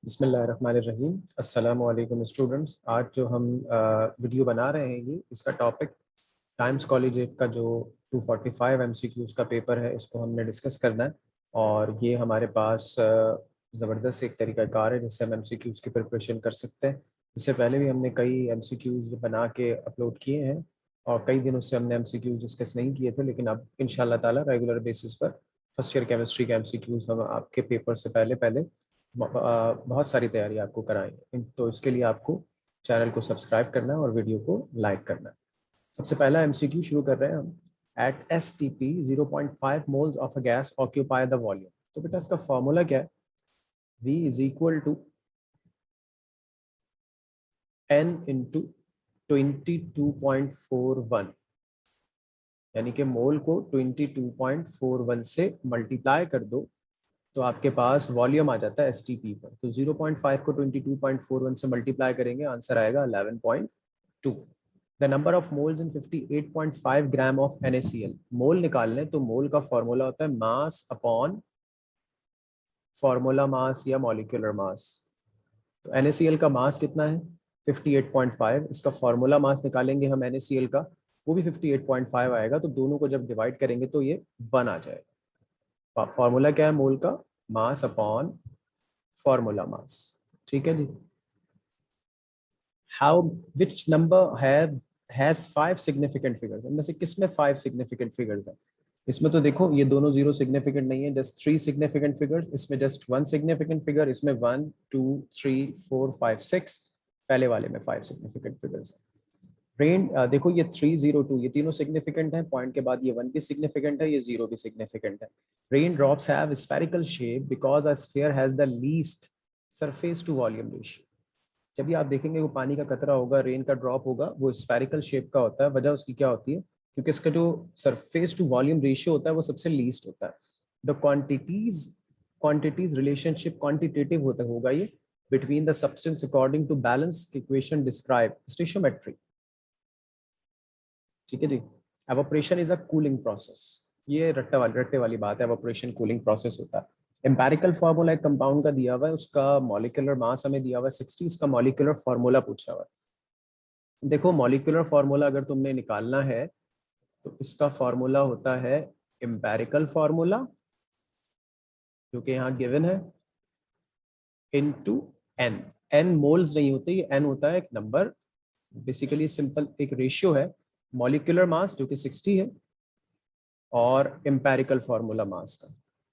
बिस्मिल्लाहिर्रहमानिर्रहीम। अस्सलामु अलैकुम स्टूडेंट्स। आज जो हम वीडियो बना रहे हैं ये इसका टॉपिक टाइम्स कॉलेज का जो 245 एमसीक्यूज़ का पेपर है इसको हमने डिस्कस करना है। और ये हमारे पास ज़बरदस्त एक तरीक़ाकार है जिससे हम एमसीक्यूज़ की प्रिपरेशन कर सकते हैं। इससे पहले भी हमने कई एमसीक्यूज़ बना के अपलोड किए हैं और कई दिनों से हमने एमसीक्यूज़ डिस्कस नहीं किए थे, लेकिन अब इंशाल्लाह ताला रेगुलर बेसिस पर फर्स्ट ईयर केमिस्ट्री के एमसीक्यूज़ हम आपके पेपर से पहले पहले बहुत सारी तैयारी आपको कराएंगे। तो इसके लिए आपको चैनल को सब्सक्राइब करना है और वीडियो को लाइक करना है। सबसे पहला एमसीक्यू शुरू कर रहे हैं हम। At STP 0.5 moles of a gas occupy the volume. तो बेटा इसका फॉर्मूला क्या है? V is equal to N into 22.41, यानी कि मोल को 22.41 से मल्टीप्लाई कर दो तो आपके पास वॉल्यूम आ जाता है STP पर। तो 0.5 को 22.41 से मल्टीप्लाई करेंगे, आंसर आएगा 11.2। The number of moles in 58.5 gram of NaCl। मोल निकालने तो मोल का फॉर्मूला होता है मास अपॉन फॉर्मूला मास या मॉलिक्यूलर मास। तो NaCl का मास कितना है? 58.5। इसका फॉर्मूला मास निकालेंगे हम NaCl का, वो भी 58.5 आएगा। तो दोनों को जब डिवाइड करेंगे तो ये 1 आ जाएगा। फॉर्मूला क्या है मोल का? Mass upon formula mass. ठीक है जी। How which number has 5 significant figures. इनमें से किसमें 5 सिग्निफिकेंट फिगर्स है? इसमें तो देखो ये दोनों जीरो सिग्निफिकेंट नहीं है, जस्ट 3 सिग्निफिकेंट फिगर्स। इसमें जस्ट 1 सिग्निफिकेंट फिगर। इसमें 1 2 3 4 5 6, पहले वाले में 5 सिग्निफिकेंट फिगर्स। रेन देखो ये 302 ये तीनों सिग्निफिकेंट है, पॉइंट के बाद ये 1 भी सिग्निफिकेंट है, ये 0 भी सिग्निफिकेंट है। Raindrops have spherical shape because a sphere has the least surface to volume ratio. जब भी आप देखेंगे वो पानी का कतरा होगा, रेन का ड्रॉप होगा, वो स्फेरिकल शेप का होता है। वजह उसकी क्या होती है? क्योंकि इसका जो सरफेस टू वॉल्यूम रेशियो होता है वो सबसे लीस्ट होता है। द क्वांटिटीज रिलेशनशिप क्वांटिटेटिव होता होगा ये between the substance according to balance equation describe stoichiometry. ठीक है जी। Evaporation is a cooling process. ये रट्टे वाली बात है, एवोपरेशन कूलिंग प्रोसेस होता है। एम्पेरिकल फार्मूला एक कंपाउंड का दिया हुआ है, उसका मॉलिक्यूलर मास हमें दिया हुआ है 60, इसका मॉलिक्यूलर फार्मूला पूछा हुआ है। देखो मॉलिक्यूलर फार्मूला अगर तुमने निकालना है तो इसका फार्मूला होता है एम्पेरिकल फार्मूला, जो कि यहाँ गिवन है, इनटू एन। एन मोल्स नहीं होते, ये एन होता है एक नंबर, बेसिकली सिंपल एक रेशियो है। मॉलिक्यूलर मास जो कि 60 है और एम्पेरिकल फार्मूला मास का।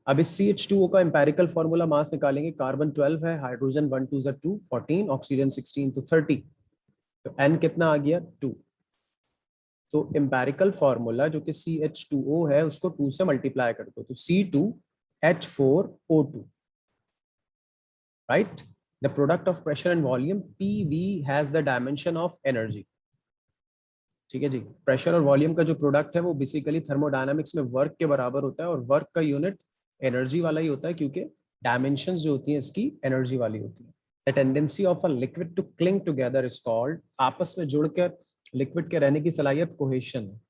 अब इस CH2O का एम्पेरिकल फार्मूला मास निकालेंगे। कार्बन 12 है, हाइड्रोजन 1 2 2 14, ऑक्सीजन 16 तो 30। तो N कितना आ गया? 2। तो एम्पेरिकल फार्मूला जो कि CH2O है उसको 2 से मल्टीप्लाई कर दो तो C2H4O2, right. The product of pressure and volume PV has the dimension of energy. ठीक है जी। प्रेशर और वॉल्यूम का जो प्रोडक्ट है वो बेसिकली थर्मोडायनामिक्स में वर्क के बराबर होता है, और वर्क का यूनिट एनर्जी वाला ही होता है, क्योंकि डायमेंशंस जो होती हैं इसकी एनर्जी वाली होती है। The tendency of a liquid to cling together is called, आपस में जुड़कर लिक्विड के रहने की सलाहियत कोहेशन।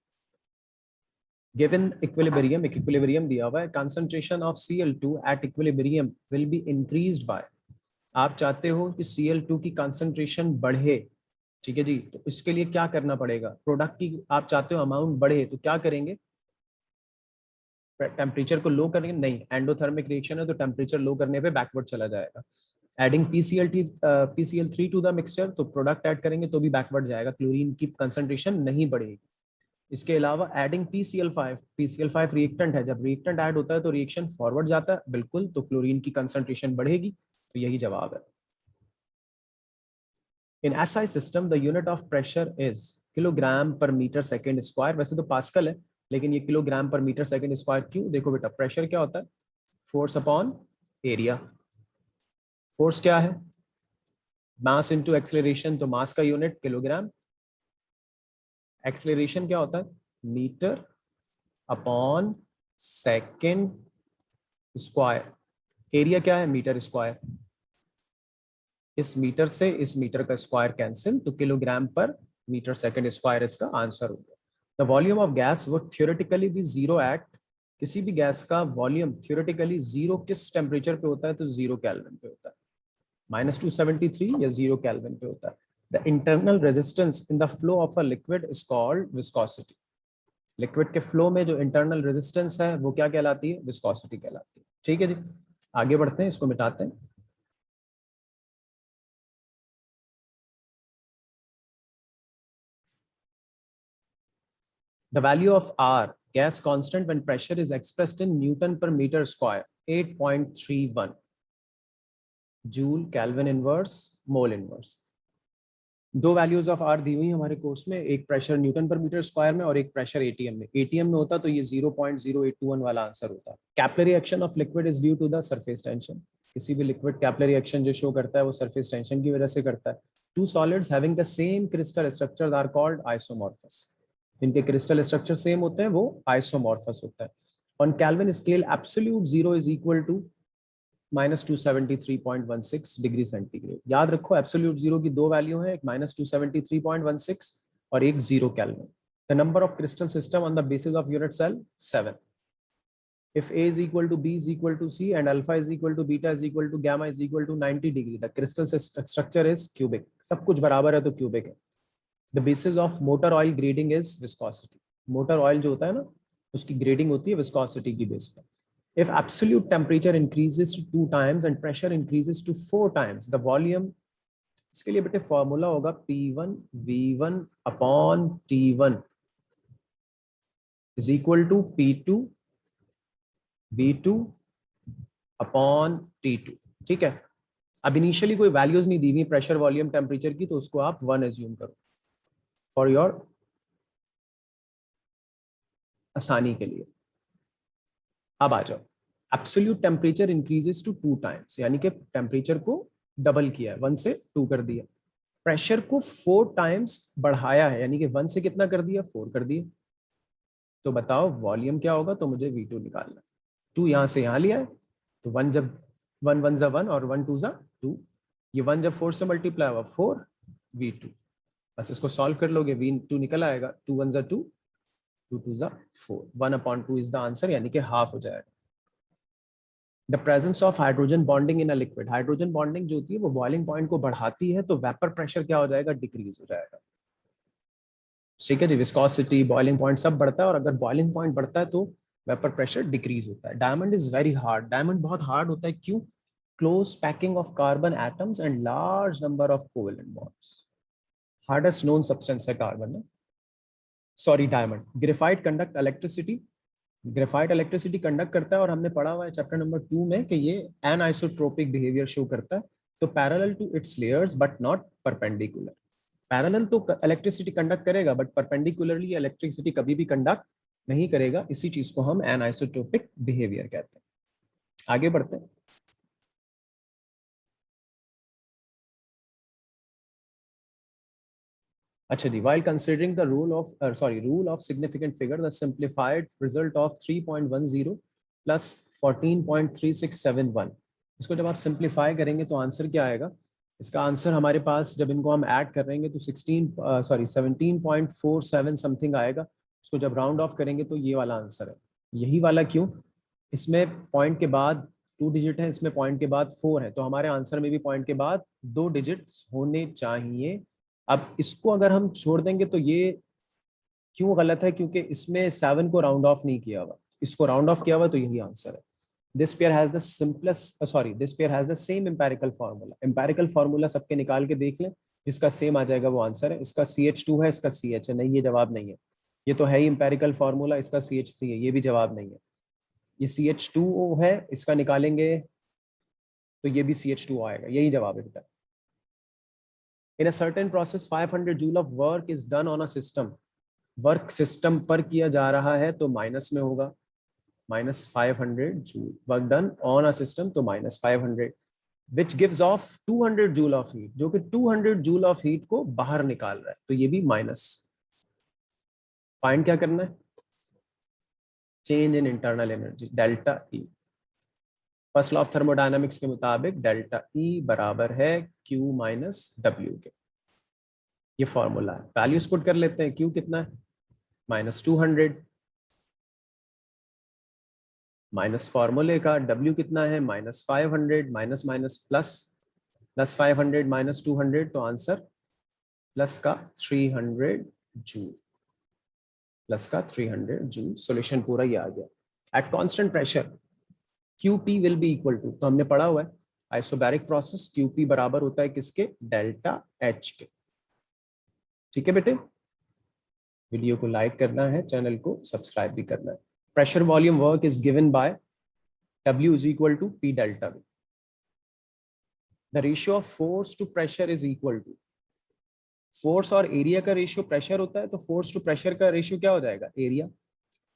गिवन इक्विलिब्रियम, एक इक्विलिब्रियम दिया हुआ है, concentration of Cl2 at equilibrium will be increased by. आप चाहते हो कि Cl2 की कंसंट्रेशन बढ़े, ठीक है जी, तो इसके लिए क्या करना पड़ेगा? प्रोडक्ट की आप चाहते हो अमाउंट बढ़े तो क्या करेंगे? टेम्परेचर को लो करेंगे? नहीं, एंडोथर्मिक रिएक्शन है तो टेम्परेचर लो करने पे बैकवर्ड चला जाएगा। Adding PCl3 to the mixture, तो प्रोडक्ट ऐड करेंगे तो भी बैकवर्ड जाएगा, क्लोरीन की कंसंट्रेशन नहीं बढ़ेगी। इसके अलावा एडिंग PCl5 रिएक्टेंट है, जब रिएक्टेंट ऐड होता है तो रिएक्शन फॉरवर्ड जाता है बिल्कुल, तो क्लोरीन की कंसंट्रेशन बढ़ेगी। तो यही जवाब है। इन SI system the unit of pressure is kilogram पर मीटर सेकेंड स्क्वायर। वैसे तो पास्कल है लेकिन ये किलोग्राम पर मीटर सेकेंड स्क्वायर क्यों? देखो बेटा, प्रेशर क्या होता है? Force upon area. फोर्स क्या है? मास इनटू एक्सेलरेशन, तो मास का यूनिट किलोग्राम। एक्सेलरेशन क्या होता है? Metre upon second square. Area क्या है? Metre square. इस मीटर से इस मीटर का स्क्वायर कैंसिल, तो किलोग्राम पर मीटर सेकेंड स्क्वायर इसका आंसर हो गया। द वॉल्यूम ऑफ गैस वो थ्योरेटिकली भी जीरो एट, किसी भी गैस का वॉल्यूम थ्योरेटिकली जीरो किस टेम्परेचर पे होता है? तो 0 केल्विन पे होता है। -273 या 0 केल्विन पे होता है। The internal resistance in the flow of a liquid is called viscosity. Liquid के फ्लो में जो इंटरनल रेजिस्टेंस है वो क्या कहलाती है? विस्कोसिटी कहलाती है। ठीक है जी, आगे बढ़ते हैं, इसको मिटाते हैं। The value of R, gas constant when pressure is expressed in Newton per meter square, 8.31 joule kelvin inverse mole inverse. दो वैल्यूज ऑफ आर दी हुई हमारे कोर्स में, एक प्रेशर न्यूटन पर मीटर स्क्वायर में और एक प्रेशर एटीएम में। एटीएम में होता तो ये 0.0821 वाला आंसर होता। Capillary action of liquid is due to the surface tension. किसी भी लिक्विड कैपिलरी एक्शन जो शो करता है वो सरफेस टेंशन की वजह से करता है। Two solids having the same crystal structure are called isomorphous. इनके क्रिस्टल स्ट्रक्चर सेम होते हैं वो आइसोमॉर्फस होता है। On Kelvin scale absolute zero is equal to -273.16 degree centigrade. याद रखो एब्सोल्यूट जीरो की दो वैल्यू है, एक -273.16 और एक 0 kelvin. The number of crystal system on the basis of unit cell 7। If A is equal to B is equal to C and alpha is equal to beta is equal to gamma is equal to 90 degree, the crystal structure is cubic। सब कुछ बराबर है तो cubic है। The basis of motor oil grading is viscosity। Motor oil जो होता है ना उसकी ग्रेडिंग होती है विस्कोसिटी की बेस पर। If absolute temperature increases to 2 times and pressure increases to 4 times, the volume, इसके लिए बेटे फॉर्मूला होगा P1 V1 upon T1 is equal to P2 V2 upon T2। ठीक है, अब इनिशियली कोई वैल्यूज नहीं दी हुई प्रेशर वॉल्यूम टेम्परेचर की, तो उसको आप 1 एज्यूम करो फॉर योर आसानी के लिए। अब आ जाओ, absolute temperature increases to 2 times, यानी कि टेम्परेचर को डबल किया है, 1 से 2 कर दिया। प्रेशर को 4 टाइम्स बढ़ाया है, यानी कि 1 से कितना कर दिया? 4 कर दिया। तो बताओ वॉल्यूम क्या होगा? तो मुझे V2 निकालना है। 2 यहां से यहां लिया है, तो 1 जब 1 1 जा 1 और 1 2 जा 2, ये 1 जब 4 से मल्टीप्लाई हुआ 4 V2। बस इसको सॉल्व कर लोगे, V2 निकल आएगा। 2 1 जा 2, 2 2 जा 4, 1/2 इज द आंसर, यानी कि हाफ हो जाएगा। The presence of hydrogen bonding in a liquid, hydrogen bonding जो होती है वो बॉइलिंग पॉइंट को बढ़ाती है, तो वेपर प्रेशर क्या हो जाएगा? डिक्रीज हो जाएगा। ठीक है जी, विस्कोसिटी बॉइलिंग पॉइंट सब बढ़ता है, और अगर बॉइलिंग पॉइंट बढ़ता है तो वेपर प्रेशर डिक्रीज होता है। Diamond is very hard, diamond बहुत हार्ड होता है। क्यों? Close packing of carbon atoms and large number of covalent bonds. Hardest known substance है carbon, sorry diamond. Graphite conduct electricity, graphite electricity conduct करता है, और हमने पढ़ा हुआ है चैप्टर नंबर 2 में कि ये एनआइसोट्रोपिक बिहेवियर शो करता है, तो parallel to its layers but not perpendicular. Parallel तो इलेक्ट्रिसिटी कंडक्ट करेगा, बट परपेंडिकुलरली इलेक्ट्रिसिटी कभी भी कंडक्ट नहीं करेगा। इसी चीज को हम एनआइसोट्रोपिक बिहेवियर कहते हैं। आगे बढ़ते हैं। अच्छा जी, while considering the rule of significant figure, the simplified result of 3.10 plus 14.3671, इसको जब आप सिंप्लीफाई करेंगे तो आंसर क्या आएगा? इसका आंसर हमारे पास जब इनको हम ऐड कर रहेंगे तो 17.47 समथिंग आएगा। उसको जब राउंड ऑफ करेंगे तो ये वाला आंसर है। यही वाला क्यों? इसमें पॉइंट के बाद 2 डिजिट है, इसमें पॉइंट के बाद 4 है, तो हमारे आंसर में भी पॉइंट के बाद 2 डिजिट्स होने चाहिए। अब इसको अगर हम छोड़ देंगे तो ये क्यों गलत है? क्योंकि इसमें 7 को राउंड ऑफ नहीं किया हुआ, इसको राउंड ऑफ किया हुआ, तो यही आंसर है। This pair has the this pair has the same empirical formula. Empirical formula सबके निकाल के देख लें, जिसका सेम आ जाएगा वो आंसर है। इसका CH2 है, इसका CH है, नहीं ये जवाब नहीं है। ये तो है ही एम्पेरिकल फार्मूला, इसका CH3 है, ये भी जवाब नहीं है। ये CH2O है, इसका निकालेंगे तो ये भी CH2 आएगा, यही जवाब है बेटा। In a certain process 500 joule of work is done on a system, work system पर किया जा रहा है तो माइनस में होगा, -500 joule. Work done on a system तो -500, which gives off 200 joule of heat, जो कि 200 जूल ऑफ हीट को बाहर निकाल रहा है, तो ये भी माइनस। फाइंड क्या करना है? Change in internal energy, delta E. First law of thermodynamics के मुताबिक डेल्टा ई बराबर है Q माइनस W के। ये फॉर्मूला है, वैल्यूज पुट कर लेते हैं। Q कितना है? -200, माइनस फॉर्मूले का W कितना है? -500, minus minus plus plus 500 minus 200, तो आंसर प्लस का 300 जूल, प्लस का 300 जूल। सॉल्यूशन पूरा ये आ गया। At constant pressure QP will be equal to, तो हमने पढ़ा हुआ है आइसोबैरिक प्रोसेस, QP बराबर होता है किसके, डेल्टा H के। ठीक है बेटे, वीडियो को लाइक करना है, चैनल को सब्सक्राइब भी करना है। Pressure volume work is given by W is equal to P delta V. The ratio of force to pressure is equal to, force और एरिया का रेशियो प्रेशर होता है, तो फोर्स टू प्रेशर का रेशियो क्या हो जाएगा, area.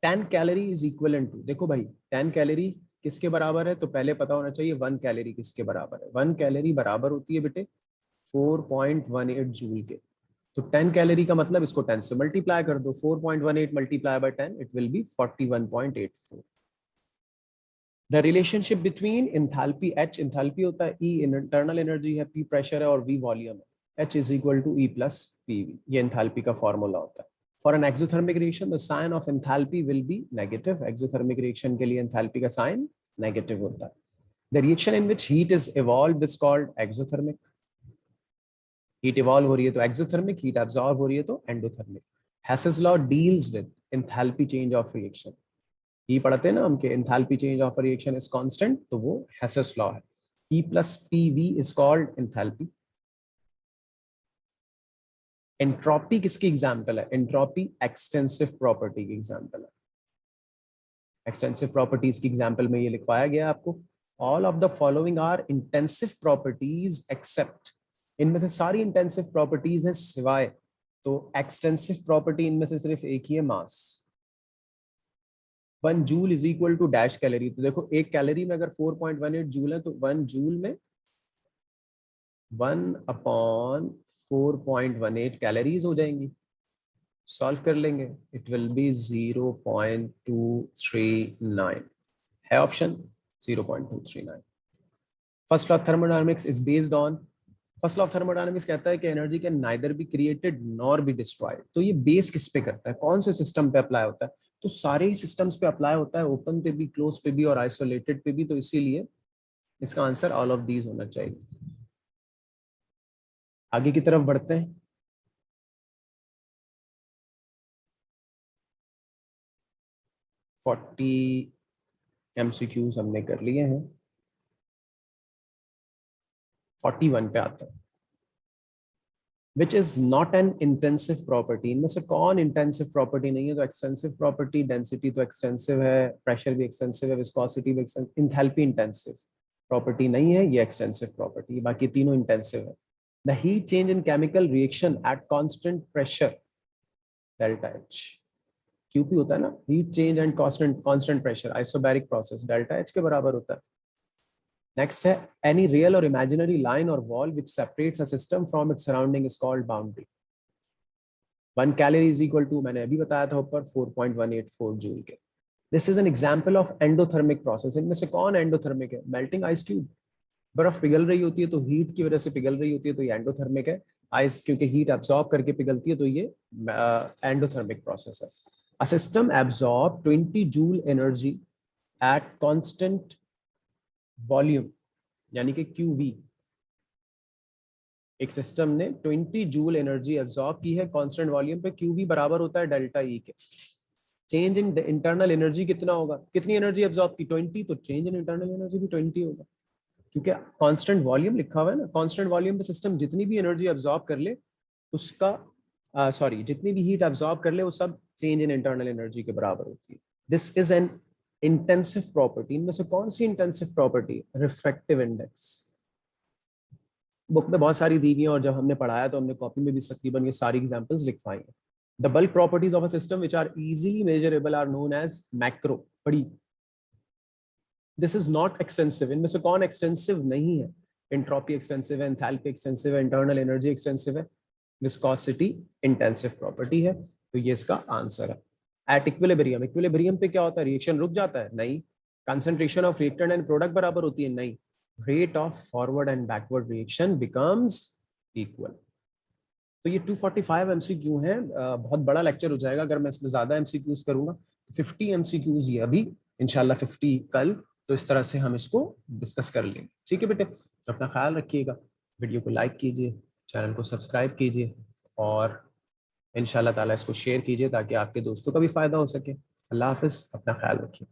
10 calorie is equal to, देखो भाई 10 कैलोरी किसके बराबर है, तो पहले पता होना चाहिए 1 कैलोरी किसके बराबर है। 1 कैलोरी बराबर होती है बेटे 4.18 जूल के। तो 10 कैलोरी का मतलब इसको 10 से मल्टीप्लाई कर दो, 4.18 multiply by 10 it will be 41.84। The relationship between enthalpy H, enthalpy होता है E इंटरनल एनर्जी है, P प्रेशर है और V वॉल्यूम है, H is equal to E plus PV, ये इंथैल्पी का फॉर्मूला होता है। For an exothermic reaction the sign of enthalpy will be negative, exothermic reaction के लिए इंथैल्पी का साइन नेगेटिव होता है। The reaction in which heat is evolved is called exothermic, heat evolve हो रही है तो एक्सोथर्मिक, हीट एब्जॉर्ब हो रही है तो endothermic. Hess's law deals with enthalpy change of reaction, ये पढ़ते हैं ना हम कि enthalpy change of reaction is constant, तो वो हेसेस लॉ है। E plus PV is called enthalpy. Entropy किसकी एग्जांपल है, एंट्रोपी एक्सटेंसिव प्रॉपर्टी की एग्जांपल है। एक्सटेंसिव प्रॉपर्टीज की एग्जांपल में ये लिखवाया गया आपको, all of the following are intensive properties except, इनमें से सारी इंटेंसिव प्रॉपर्टीज हैं सिवाय, तो एक्सटेंसिव प्रॉपर्टी इनमें से सिर्फ एक ही है, mass. 1 joule is equal to dash calorie, तो देखो एक कैलोरी में अगर 4.18 जूल है तो 1 जूल में 1/4.18 कैलोरीज हो जाएंगी। सॉल्व कर लेंगे, इट विल बी 0.239 है option 0.239। First law of thermodynamics is based on, first law of thermodynamics कहता है कि energy can neither be created nor be destroyed. तो ये बेस किस पे करता है, कौन से सिस्टम पे अप्लाई होता है, तो सारे ही सिस्टम्स पे अप्लाई होता है, ओपन पे भी, क्लोज पे भी और आइसोलेटेड पे भी, तो इसीलिए इसका आंसर ऑल ऑफ दीज होना चाहिए। आगे की तरफ बढ़ते हैं। फोर्टी MCQs हमने कर लिए हैं, 41 पे आता है। Which is not an intensive property, इनमें से कौन इंटेंसिव प्रॉपर्टी नहीं है, तो एक्सटेंसिव प्रॉपर्टी, डेंसिटी तो एक्सटेंसिव है, प्रेशर भी एक्सटेंसिव है, विस्कोसिटी भी एक्सटेंसिव, इंथैल्पी इंटेंसिव प्रॉपर्टी नहीं है, ये एक्सटेंसिव प्रॉपर्टी, बाकी तीनों इंटेंसिव है। The heat change in chemical reaction at constant pressure delta H, QP होता है ना, heat change and constant pressure, isobaric process, delta H के बराबर होता है। नेक्स्ट है any real or imaginary line or wall which separates a system from its surrounding is called boundary. 1 calorie is equal to, मैंने अभी बताया था ऊपर 4.184 जूल के। This is an example of endothermic process, इनमें से कौन एंडोथर्मिक है, मेल्टिंग आइस क्यूब, बर्फ पिघल रही होती है तो हीट की वजह से पिघल रही होती है, तो ये एंडोथर्मिक है। आइस क्योंकि हीट एब्जॉर्ब करके पिघलती है, तो ये एंडोथर्मिक प्रोसेस है। A system absorb 20 joule energy at constant volume, यानी कि QV, एक सिस्टम ने 20 जूल एनर्जी एब्जॉर्ब की है कांस्टेंट वॉल्यूम पे, QV बराबर होता है डेल्टा E के। चेंज इन इंटरनल एनर्जी कितना होगा, कितनी एनर्जी एब्जॉर्ब की, 20, तो चेंज इन इंटरनल एनर्जी भी 20 होगा, क्योंकि कांस्टेंट वॉल्यूम लिखा हुआ है ना। कांस्टेंट वॉल्यूम पे सिस्टम जितनी भी एनर्जी एब्जॉर्ब कर ले उसका, जितनी भी हीट एब्जॉर्ब कर ले वो सब चेंज इन इंटरनल एनर्जी के बराबर होती है। This is an intensive property, इनमें से कौन सी intensive property, refractive index. Book में बहुत सारी दी हुई है और जब हमने पढ़ाया तो हमने कॉपी में भी तकरीबन ये सारी एग्जांपल्स लिखवाई हैं। The bulk properties of a system which are easily measurable are known as macro, बड़ी। दिस इज नॉट एक्सटेंसिव, इनमें से कौन एक्सटेंसिव नहीं है, एंट्रोपी एक्सटेंसिव है, एंथैल्पी एक्सटेंसिव है, इंटरनल एनर्जी एक्सटेंसिव है, विस्कोसिटी इंटेंसिव प्रॉपर्टी है, तो ये इसका आंसर है। एट इक्विलिब्रियम, इक्विलिब्रियम पे क्या होता है, रिएक्शन रुक जाता है, नहीं। Concentration of reactant and product बराबर होती है, नहीं। Rate of forward and backward reaction becomes equal. तो ये 245 MCQ है, बहुत बड़ा लेक्चर हो जाएगा अगर मैं इसमें ज्यादा MCQs करूंगा। 50 MCQs ये अभी, इंशाल्लाह 50 कल, तो इस तरह से हम इसको डिस्कस कर लेंगे। ठीक है बेटे, अपना ख्याल रखिएगा। वीडियो को लाइक कीजिए, चैनल को सब्सक्राइब कीजिए और इंशाल्लाह ताला इसको शेयर कीजिए ताकि आपके दोस्तों का भी फ़ायदा हो सके। अल्लाह हाफ़िज़, अपना ख्याल रखिए।